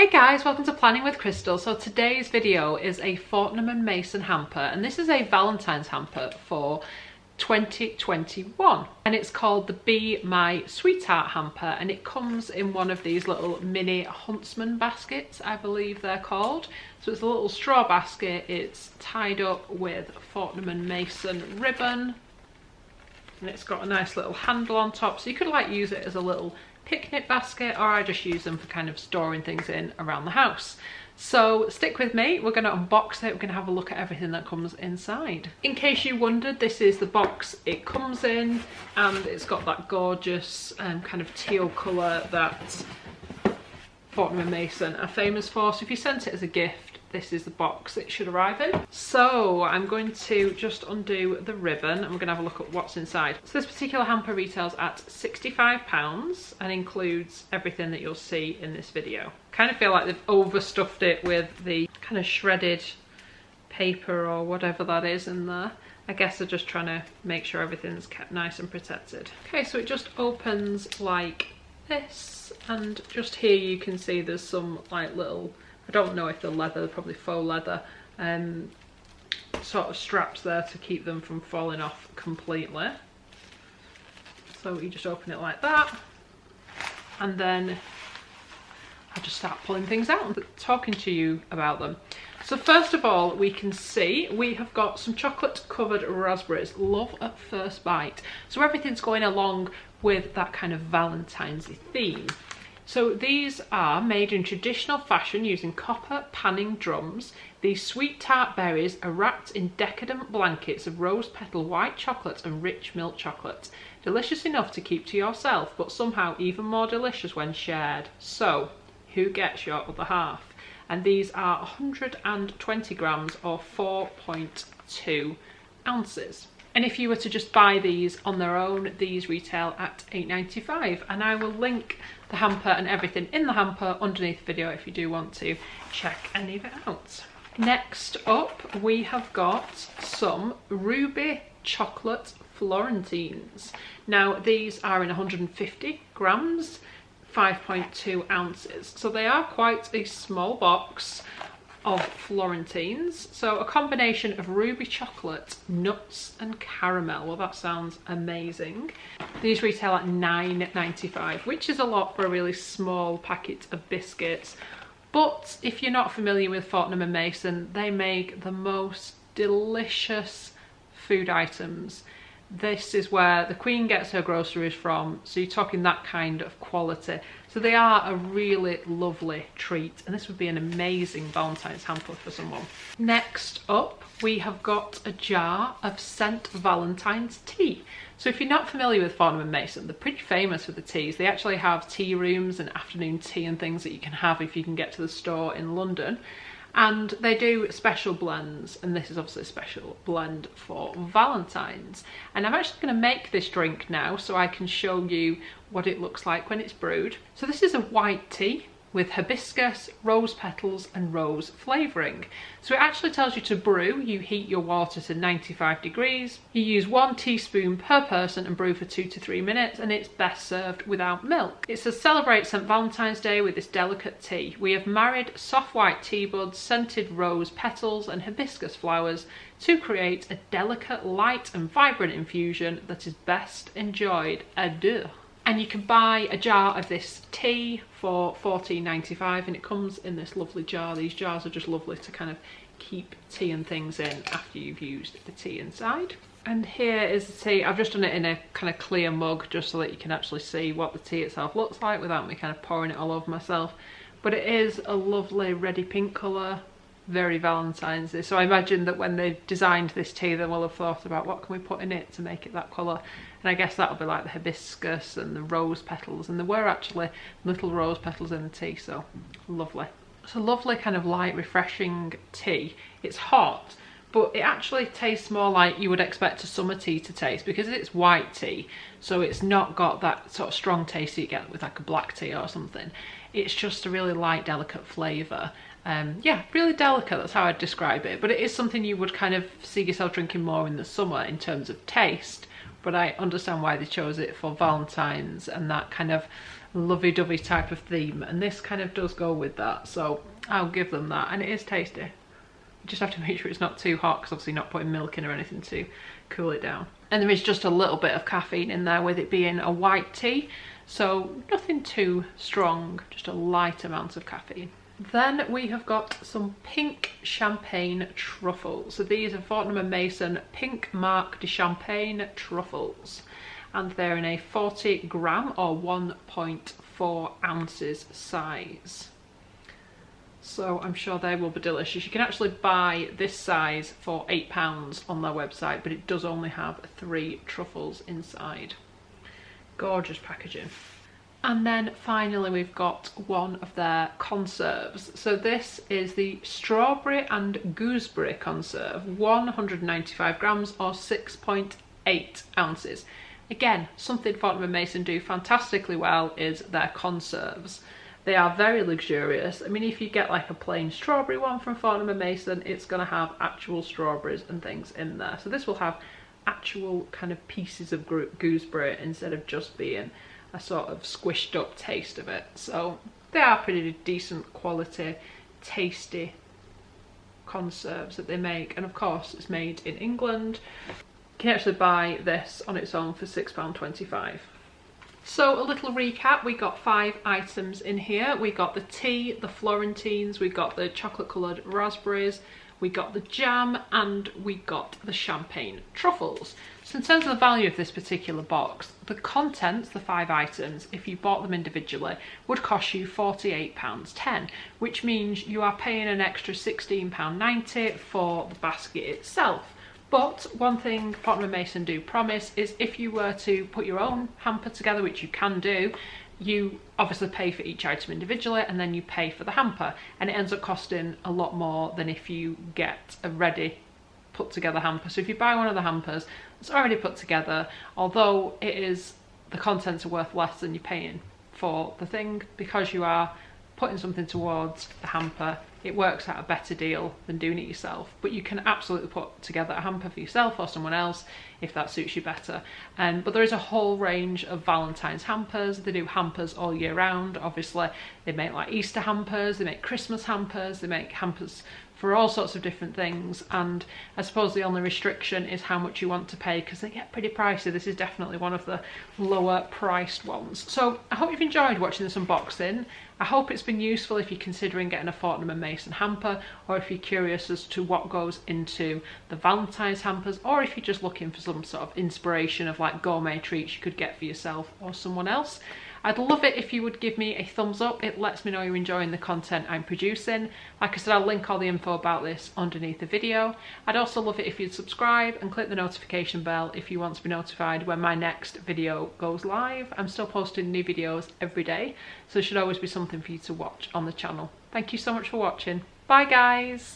Hey guys, welcome to Planning with Crystal. So today's video is a Fortnum and Mason hamper, and this is a Valentine's hamper for 2021, and it's called the Be My Sweetheart hamper, and it comes in one of these little mini huntsman baskets, I believe they're called. So it's a little straw basket, it's tied up with Fortnum and Mason ribbon, and it's got a nice little handle on top, so you could like use it as a little picnic basket, or I just use them for kind of storing things in around the house. So stick with me, we're going to unbox it, we're going to have a look at everything that comes inside. In case you wondered, this is the box it comes in, and it's got that gorgeous kind of teal colour that Fortnum and Mason are famous for. So if you sent it as a gift, this is the box it should arrive in. So I'm going to just undo the ribbon and we're going to have a look at what's inside. So this particular hamper retails at £65 and includes everything that you'll see in this video. Kind of feel like they've overstuffed it with the kind of shredded paper or whatever that is in there. I guess they're just trying to make sure everything's kept nice and protected. Okay, so it just opens like this, and just here you can see there's some like little, I don't know if they're leather, they're probably faux leather, sort of straps there to keep them from falling off completely. So you just open it like that, and then I just start pulling things out and talking to you about them. So first of all, we can see we have got some chocolate covered raspberries, love at first bite. So everything's going along with that kind of Valentine's theme. So these are made in traditional fashion using copper panning drums. These sweet tart berries are wrapped in decadent blankets of rose petal white chocolate and rich milk chocolate. Delicious enough to keep to yourself, but somehow even more delicious when shared. So who gets your other half? And these are 120 grams or 4.2 ounces. And if you were to just buy these on their own, these retail at £8.95, and I will link the hamper and everything in the hamper underneath the video if you do want to check any of it out. Next up, we have got some ruby chocolate Florentines. Now these are in 150 grams, 5.2 ounces. So they are quite a small box of Florentines. So a combination of ruby chocolate, nuts and caramel. Well, that sounds amazing. These retail at £9.95, which is a lot for a really small packet of biscuits. But if you're not familiar with Fortnum and Mason, they make the most delicious food items. This is where the Queen gets her groceries from, so you're talking that kind of quality. So they are a really lovely treat, and this would be an amazing Valentine's hamper for someone. Next up, we have got a jar of scent Valentine's tea. So if you're not familiar with Fortnum and Mason, they're pretty famous for the teas. They actually have tea rooms and afternoon tea and things that you can have if you can get to the store in London. And they do special blends, and this is obviously a special blend for Valentine's. And I'm actually going to make this drink now so I can show you what it looks like when it's brewed. So this is a white tea with hibiscus, rose petals and rose flavouring. So it actually tells you to brew. You heat your water to 95 degrees. You use 1 teaspoon per person and brew for 2 to 3 minutes, and it's best served without milk. It says celebrate St. Valentine's Day with this delicate tea. We have married soft white tea buds, scented rose petals and hibiscus flowers to create a delicate, light and vibrant infusion that is best enjoyed à deux. And you can buy a jar of this tea for £14.95, and it comes in this lovely jar. These jars are just lovely to kind of keep tea and things in after you've used the tea inside. And here is the tea. I've just done it in a kind of clear mug just so that you can actually see what the tea itself looks like without me kind of pouring it all over myself. But it is a lovely reddy pink colour, very Valentine's-y. So I imagine that when they designed this tea, they will have thought about what can we put in it to make it that colour. And I guess that'll be like the hibiscus and the rose petals, and there were actually little rose petals in the tea, so lovely. It's a lovely kind of light, refreshing tea. It's hot, but it actually tastes more like you would expect a summer tea to taste, because it's white tea, so it's not got that sort of strong taste that you get with like a black tea or something. It's just a really light, delicate flavour. Yeah, really delicate, that's how I'd describe it, but it is something you would kind of see yourself drinking more in the summer in terms of taste. But I understand why they chose it for Valentine's and that kind of lovey-dovey type of theme, and this kind of does go with that, so I'll give them that. And it is tasty. You just have to make sure it's not too hot, because obviously not putting milk in or anything to cool it down. And there is just a little bit of caffeine in there with it being a white tea, so nothing too strong, just a light amount of caffeine. Then we have got some pink champagne truffles. So these are Fortnum and Mason Pink Marc de Champagne truffles, and they're in a 40 gram or 1.4 ounces size. So I'm sure they will be delicious. You can actually buy this size for £8 on their website, but it does only have 3 truffles inside. Gorgeous packaging. And then finally we've got one of their conserves. So this is the strawberry and gooseberry conserve, 195 grams or 6.8 ounces. Again, something Fortnum and Mason do fantastically well is their conserves. They are very luxurious. I mean, if you get like a plain strawberry one from Fortnum and Mason, it's going to have actual strawberries and things in there. So this will have actual kind of pieces of gooseberry instead of just being a sort of squished up taste of it. So they are pretty decent quality, tasty conserves that they make, and of course it's made in England. You can actually buy this on its own for £6.25. So a little recap, we got 5 items in here. We got the tea, the Florentines, we got the chocolate coloured raspberries, we got the jam, and we got the champagne truffles. So in terms of the value of this particular box, the contents, the 5 items, if you bought them individually, would cost you £48.10, which means you are paying an extra £16.90 for the basket itself. But one thing Fortnum and Mason do promise is if you were to put your own hamper together, which you can do, you obviously pay for each item individually and then you pay for the hamper, and it ends up costing a lot more than if you get a ready put together hamper. So if you buy one of the hampers that's already put together, although the contents are worth less than you're paying for the thing, because you are putting something towards the hamper, it works out a better deal than doing it yourself. But you can absolutely put together a hamper for yourself or someone else if that suits you better. But there is a whole range of Valentine's hampers. They do hampers all year round. Obviously they make like Easter hampers, they make Christmas hampers, they make hampers for all sorts of different things, and I suppose the only restriction is how much you want to pay, because they get pretty pricey. This is definitely one of the lower priced ones. So I hope you've enjoyed watching this unboxing. I hope it's been useful if you're considering getting a Fortnum and Mason hamper, or if you're curious as to what goes into the Valentine's hampers, or if you're just looking for some sort of inspiration of like gourmet treats you could get for yourself or someone else. I'd love it if you would give me a thumbs up. It lets me know you're enjoying the content I'm producing. Like I said, I'll link all the info about this underneath the video. I'd also love it if you'd subscribe and click the notification bell if you want to be notified when my next video goes live. I'm still posting new videos every day, so there should always be something for you to watch on the channel. Thank you so much for watching. Bye guys!